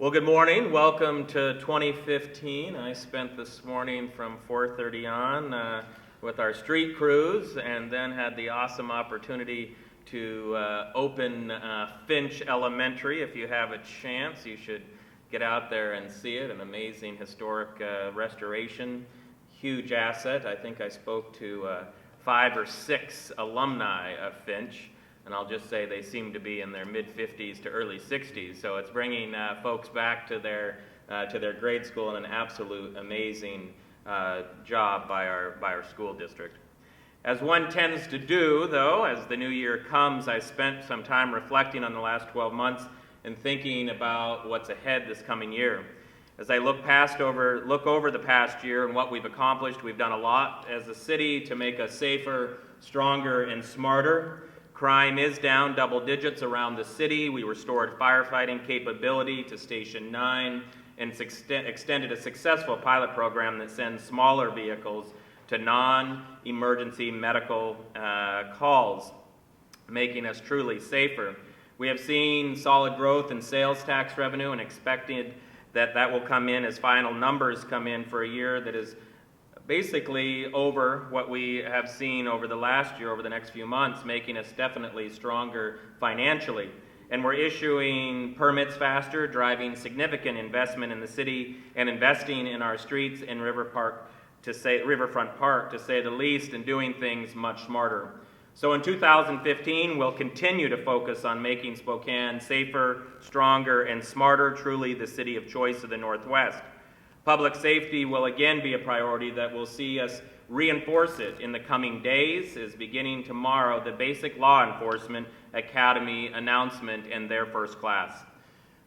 Well, good morning. Welcome to 2015. I spent this morning from 4:30 on with our street crews, and then had the awesome opportunity to open Finch Elementary. If you have a chance, you should get out there and see it. An amazing historic restoration, huge asset. I think I spoke to 5 or 6 alumni of Finch. And I'll just say they seem to be in their mid-50s to early 60s. So it's bringing folks back to their grade school, and an absolute amazing job by our school district. As one tends to do, though, as the new year comes, I spent some time reflecting on the last 12 months and thinking about what's ahead this coming year. As I look over the past year and what we've accomplished, we've done a lot as a city to make us safer, stronger, and smarter. Crime is down double digits around the city. We restored firefighting capability to Station 9 and extended a successful pilot program that sends smaller vehicles to non-emergency medical calls, making us truly safer. We have seen solid growth in sales tax revenue and expected that will come in as final numbers come in for a year that is basically over what we have seen over the last year, over the next few months, making us definitely stronger financially. And we're issuing permits faster, driving significant investment in the city, and investing in our streets and Riverfront Park, to say the least, and doing things much smarter. So in 2015, we'll continue to focus on making Spokane safer, stronger, and smarter, truly the city of choice of the Northwest. Public safety will again be a priority that will see us reinforce it in the coming days, as beginning tomorrow the Basic Law Enforcement Academy announcement in their first class.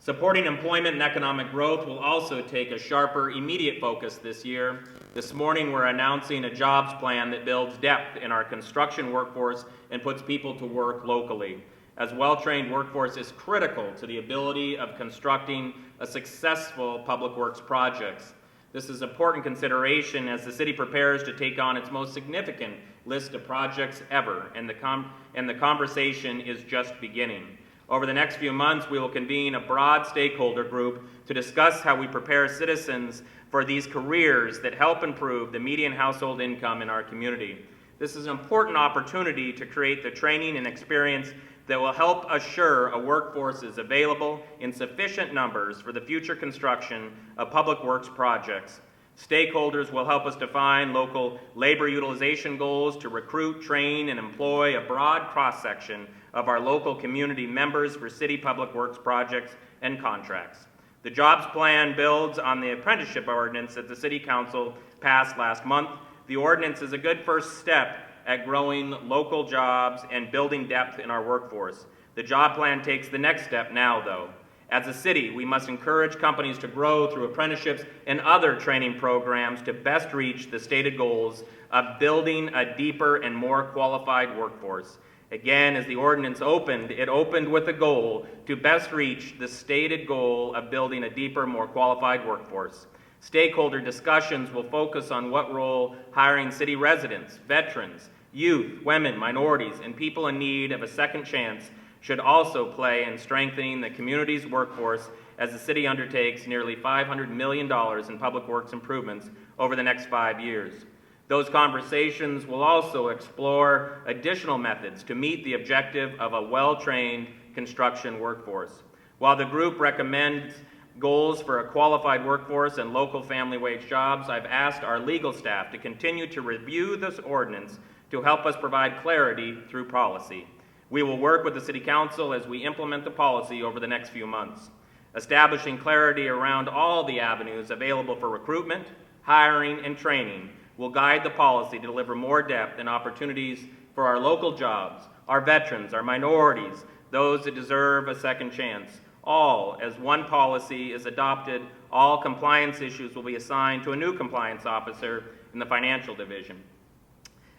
Supporting employment and economic growth will also take a sharper, immediate focus this year. This morning we're announcing a jobs plan that builds depth in our construction workforce and puts people to work locally. As well-trained workforce is critical to the ability of constructing a successful public works projects. This is important consideration as the city prepares to take on its most significant list of projects ever, and the conversation is just beginning. Over the next few months, we will convene a broad stakeholder group to discuss how we prepare citizens for these careers that help improve the median household income in our community. This is an important opportunity to create the training and experience that will help assure a workforce is available in sufficient numbers for the future construction of public works projects. Stakeholders will help us define local labor utilization goals to recruit, train, and employ a broad cross-section of our local community members for city public works projects and contracts. The jobs plan builds on the apprenticeship ordinance that the City Council passed last month. The ordinance is a good first step at growing local jobs and building depth in our workforce. The job plan takes the next step now, though. As a city, we must encourage companies to grow through apprenticeships and other training programs to best reach the stated goals of building a deeper and more qualified workforce. Again, as the ordinance opened, it opened with a goal to best reach the stated goal of building a deeper, more qualified workforce. Stakeholder discussions will focus on what role hiring city residents, veterans, youth, women, minorities, and people in need of a second chance should also play in strengthening the community's workforce as the city undertakes nearly $500 million in public works improvements over the next 5 years. Those conversations will also explore additional methods to meet the objective of a well-trained construction workforce. While the group recommends goals for a qualified workforce and local family wage jobs, I've asked our legal staff to continue to review this ordinance to help us provide clarity through policy. We will work with the City Council as we implement the policy over the next few months. Establishing clarity around all the avenues available for recruitment, hiring, and training will guide the policy to deliver more depth and opportunities for our local jobs, our veterans, our minorities, those that deserve a second chance. All, as one policy is adopted, all compliance issues will be assigned to a new compliance officer in the financial division.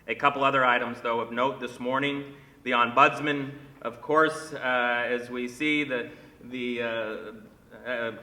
A couple other items, though, of note this morning. The Ombudsman, of course, as we see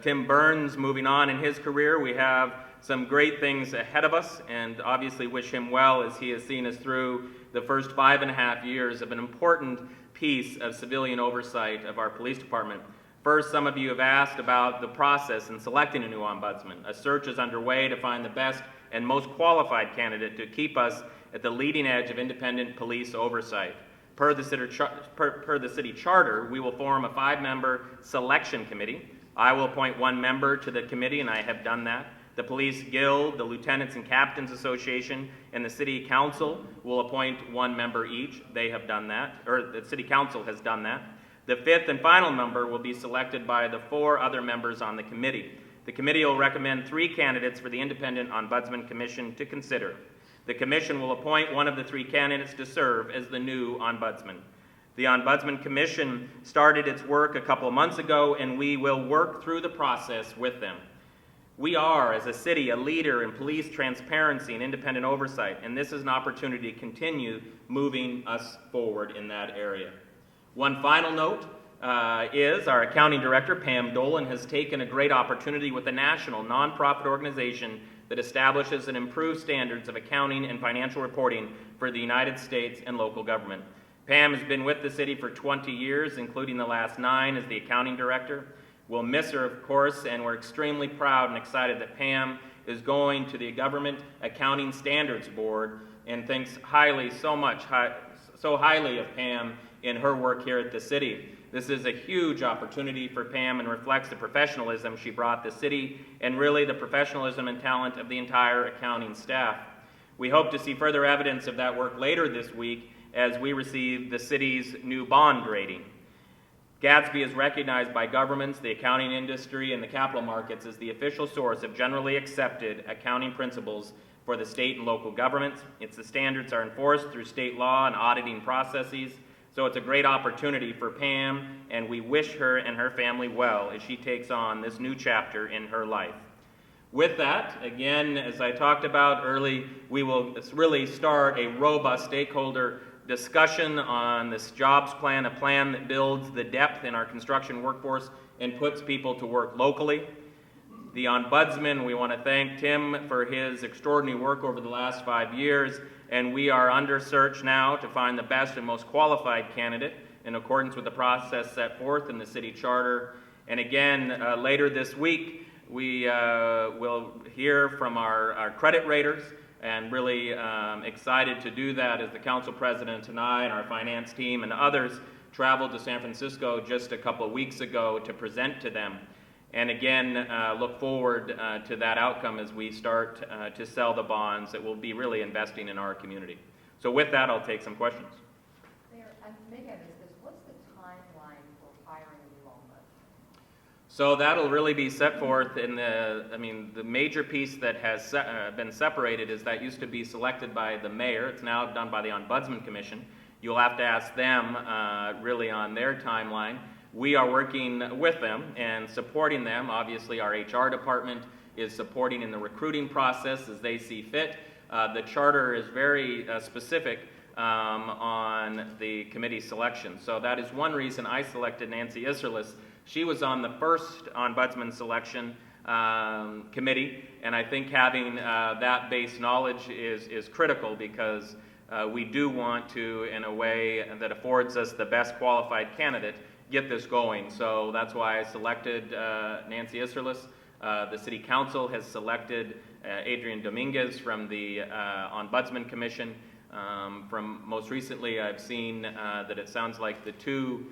Tim Burns moving on in his career, we have some great things ahead of us, and obviously wish him well as he has seen us through the first 5.5 years of an important piece of civilian oversight of our police department. First, some of you have asked about the process in selecting a new ombudsman. A search is underway to find the best and most qualified candidate to keep us at the leading edge of independent police oversight. Per the city charter, we will form a 5-member selection committee. I will appoint 1 member to the committee, and I have done that. The Police Guild, the Lieutenants and Captains Association, and the City Council will appoint 1 member each. They have done that, or the City Council has done that. The 5th and final member will be selected by the 4 other members on the committee. The committee will recommend 3 candidates for the Independent Ombudsman Commission to consider. The Commission will appoint 1 of the 3 candidates to serve as the new Ombudsman. The Ombudsman Commission started its work a couple of months ago, and we will work through the process with them. We are, as a city, a leader in police transparency and independent oversight, and this is an opportunity to continue moving us forward in that area. One final note is our accounting director, Pam Dolan, has taken a great opportunity with a national nonprofit organization that establishes and improves standards of accounting and financial reporting for the United States and local government. Pam has been with the city for 20 years, including the last 9 as the accounting director. We'll miss her, of course, and we're extremely proud and excited that Pam is going to the Government Accounting Standards Board, and thinks so highly of Pam in her work here at the city. This is a huge opportunity for Pam and reflects the professionalism she brought the city, and really the professionalism and talent of the entire accounting staff. We hope to see further evidence of that work later this week as we receive the city's new bond rating. Gatsby is recognized by governments, the accounting industry, and the capital markets as the official source of generally accepted accounting principles for the state and local governments. The standards are enforced through state law and auditing processes, so it's a great opportunity for Pam, and we wish her and her family well as she takes on this new chapter in her life. With that, again, as I talked about early, we will really start a robust stakeholder discussion on this jobs plan, a plan that builds the depth in our construction workforce and puts people to work locally. The Ombudsman, we want to thank Tim for his extraordinary work over the last 5 years, and we are under search now to find the best and most qualified candidate in accordance with the process set forth in the city charter. And again, later this week, we will hear from our credit raters, and really excited to do that as the council president and I and our finance team and others traveled to San Francisco just a couple of weeks ago to present to them. And again, look forward to that outcome as we start to sell the bonds that will be really investing in our community. So with that, I'll take some questions. Mayor, maybe I missed this. What's the timeline for hiring a new ombudsman? So that'll really be set forth in the major piece that has been separated is that used to be selected by the mayor. It's now done by the Ombudsman Commission. You'll have to ask them really on their timeline. We are working with them and supporting them. Obviously, our HR department is supporting in the recruiting process as they see fit. The charter is very specific on the committee selection. So that is one reason I selected Nancy Isserlis. She was on the first Ombudsman selection committee, and I think having that base knowledge is critical because we do want to, in a way that affords us the best qualified candidate, get this going. So that's why I selected Nancy Isserlis. The City Council has selected Adrian Dominguez from the Ombudsman Commission. From most recently, I've seen that it sounds like the 2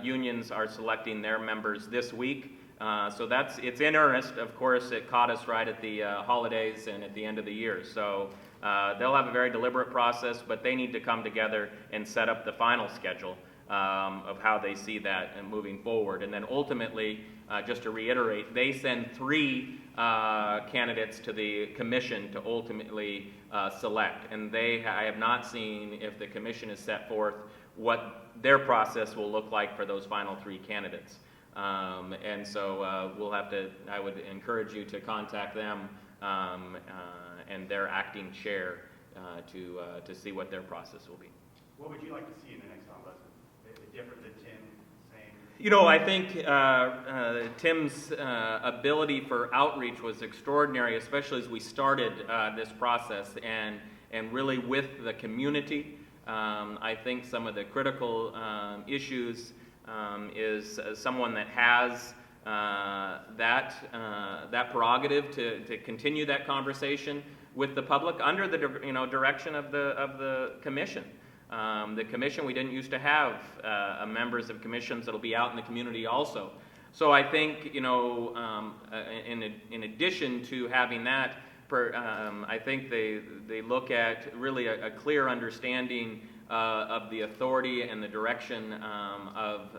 unions are selecting their members this week. So it's in earnest. Of course, it caught us right at the holidays and at the end of the year. So they'll have a very deliberate process, but they need to come together and set up the final schedule of how they see that and moving forward. And then ultimately, just to reiterate, they send 3 candidates to the commission to ultimately select. And I have not seen if the commission has set forth what their process will look like for those final 3 candidates. And so we'll have to, I would encourage you to contact them and their acting chair to see what their process will be. What would you like to see in the next ombudsman? Different than Tim, same? You know, I think Tim's ability for outreach was extraordinary, especially as we started this process and really with the community. I think some of the critical issues is someone that has that prerogative to continue that conversation with the public under the direction of the commission. The commission, we didn't used to have members of commissions that'll be out in the community also. So I think in addition to having that, I think they look at really a clear understanding of the authority and the direction of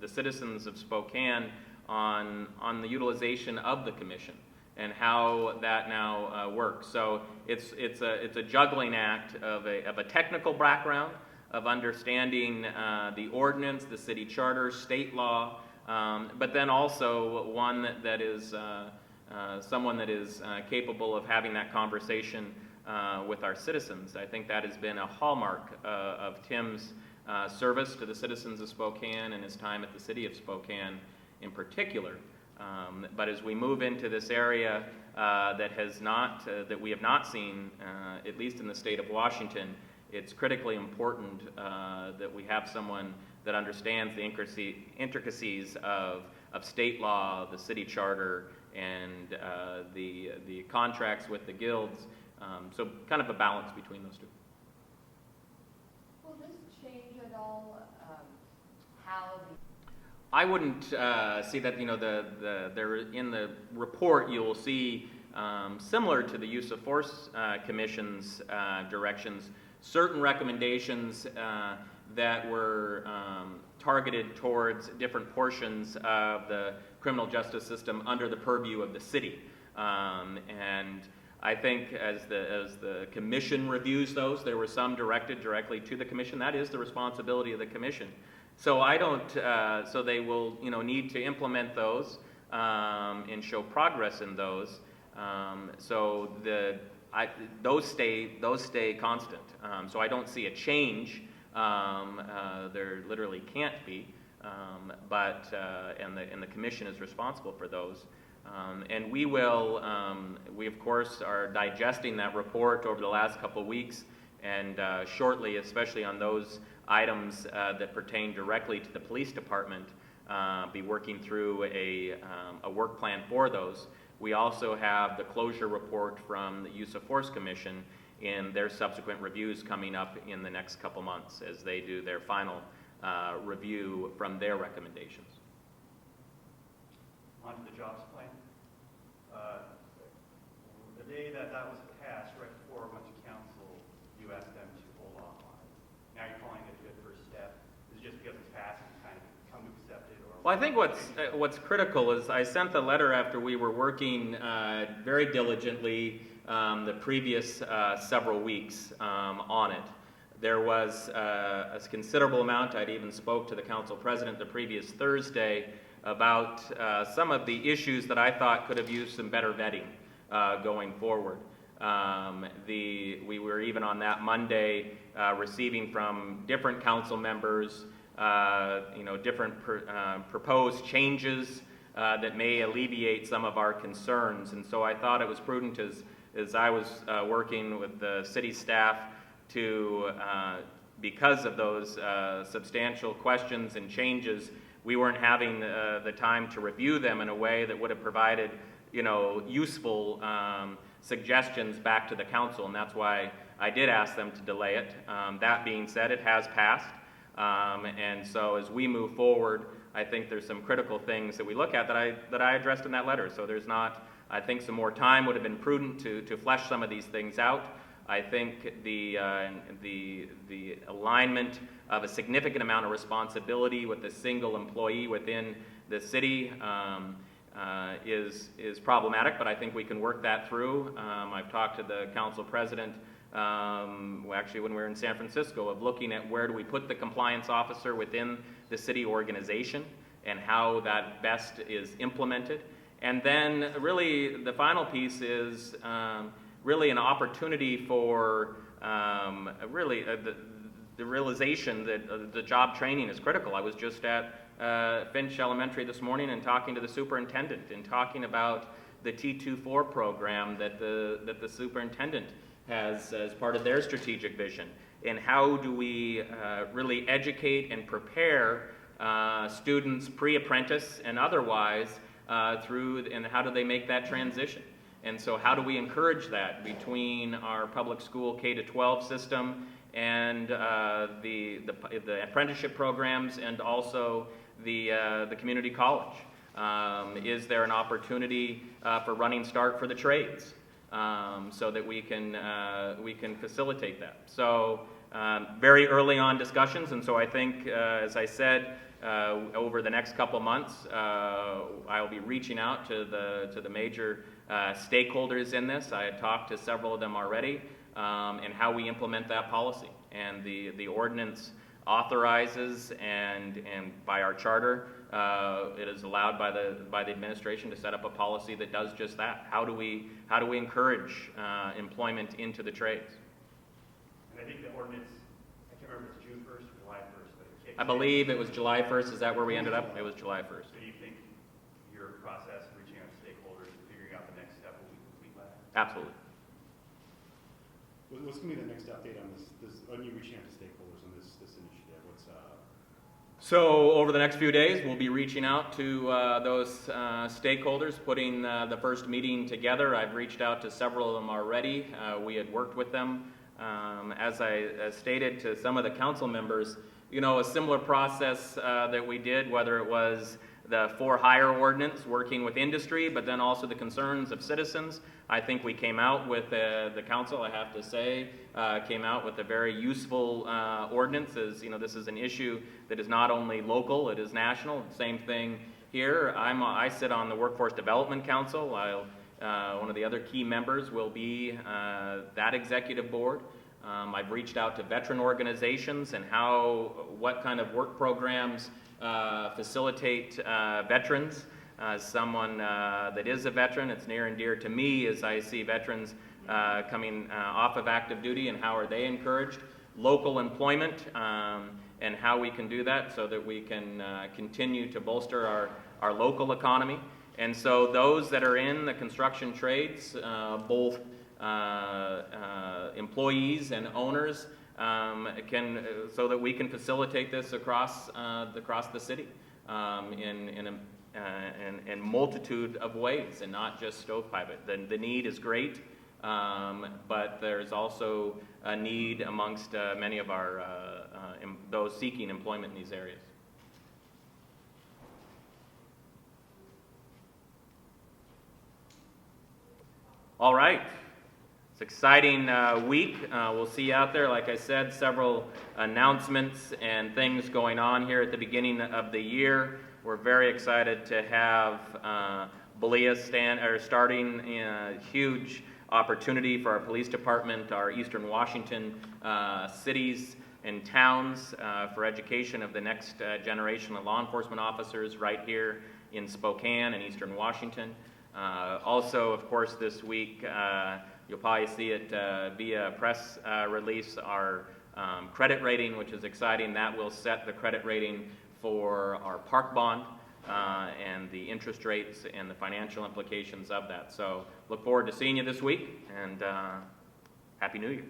the citizens of Spokane on the utilization of the commission and how that now works. So it's a juggling act of a technical background, of understanding the ordinance, the city charter, state law, but then also one that is someone that is capable of having that conversation with our citizens. I think that has been a hallmark of Tim's service to the citizens of Spokane and his time at the city of Spokane in particular. But as we move into this area that we have not seen, at least in the state of Washington, it's critically important that we have someone that understands the intricacies of state law, the city charter, and the contracts with the guilds. So kind of a balance between those two. Will this change at all how the... I wouldn't see that, there in the report you will see, similar to the Use of Force Commission's directions, certain recommendations that were targeted towards different portions of the criminal justice system under the purview of the city. And I think as the commission reviews those, there were some directed directly to the commission. That is the responsibility of the commission. So I don't. So they will, need to implement those and show progress in those. So those stay constant. So I don't see a change. There literally can't be. But the commission is responsible for those. And we will. We of course are digesting that report over the last couple of weeks, and shortly, especially on those items that pertain directly to the police department, be working through a work plan for those. We also have the closure report from the Use of Force Commission in their subsequent reviews coming up in the next couple months as they do their final review from their recommendations. On to the jobs plan. The day that was passed, right before it went to council, you asked them to hold off on it. Now you're calling it a good first step. Is it just because it's passed and you kind of come to accept it? Or Well, I think what's critical is I sent the letter after we were working very diligently the previous several weeks on it. There was a considerable amount. I'd even spoke to the council president the previous Thursday about some of the issues that I thought could have used some better vetting going forward. We were even on that Monday receiving from different council members, different proposed changes that may alleviate some of our concerns. And so I thought it was prudent as I was working with the city staff to, because of those substantial questions and changes, we weren't having the time to review them in a way that would have provided, useful suggestions back to the council, and that's why I did ask them to delay it. That being said, it has passed, and so as we move forward, I think there's some critical things that we look at that I addressed in that letter. So there's not, I think some more time would have been prudent to flesh some of these things out. I think the alignment of a significant amount of responsibility with a single employee within the city is problematic, but I think we can work that through. I've talked to the council president actually when we were in San Francisco of looking at where do we put the compliance officer within the city organization and how that best is implemented. And then really the final piece is really an opportunity for the realization that the job training is critical. I was just at Finch Elementary this morning and talking to the superintendent and talking about the T24 program that the superintendent has as part of their strategic vision. And how do we really educate and prepare students pre-apprentice and otherwise and how do they make that transition? And so how do we encourage that between our public school K-12 system and the apprenticeship programs and also the community college? Is there an opportunity for Running Start for the trades so that we can facilitate that? So very early on discussions, and so I think, as I said, over the next couple months, I'll be reaching out to the major stakeholders in this. I had talked to several of them already, and how we implement that policy. And the ordinance authorizes, and by our charter, it is allowed by the administration to set up a policy that does just that. How do we encourage employment into the trades? And I think the ordinance, I can't remember if it's June 1st or July 1st, but it kicks I believe it was July 1st. Is that where we ended up? It was July 1st. So do you think your process of reaching out to stakeholders and figuring out the next step will be complete by that? Absolutely. What's going to be the next update on this on you reaching out to stakeholders on this initiative? So over the next few days, we'll be reaching out to those stakeholders, putting the first meeting together. I've reached out to several of them already. We had worked with them. As I stated to some of the council members, a similar process that we did, whether it was the for-hire ordinance, working with industry, but then also the concerns of citizens. I think we came out with, the council, I have to say, came out with a very useful ordinance. As this is an issue that is not only local, it is national. Same thing here. I sit on the Workforce Development Council. One of the other key members will be that executive board. I've reached out to veteran organizations and what kind of work programs facilitate veterans. As someone that is a veteran, it's near and dear to me as I see veterans coming off of active duty, and how are they encouraged. Local employment and how we can do that so that we can continue to bolster our local economy. And so those that are in the construction trades, both employees and owners, so that we can facilitate this across the city in multitude of ways, and not just stovepipe it. The need is great, but there's also a need amongst many of our those seeking employment in these areas. All right. It's an exciting week. We'll see you out there. Like I said, several announcements and things going on here at the beginning of the year. We're very excited to have Belia starting a huge opportunity for our police department, our Eastern Washington cities and towns for education of the next generation of law enforcement officers right here in Spokane and Eastern Washington. Also, of course, this week, you'll probably see it via press release, our credit rating, which is exciting. That will set the credit rating for our park bond and the interest rates and the financial implications of that. So look forward to seeing you this week, and Happy New Year.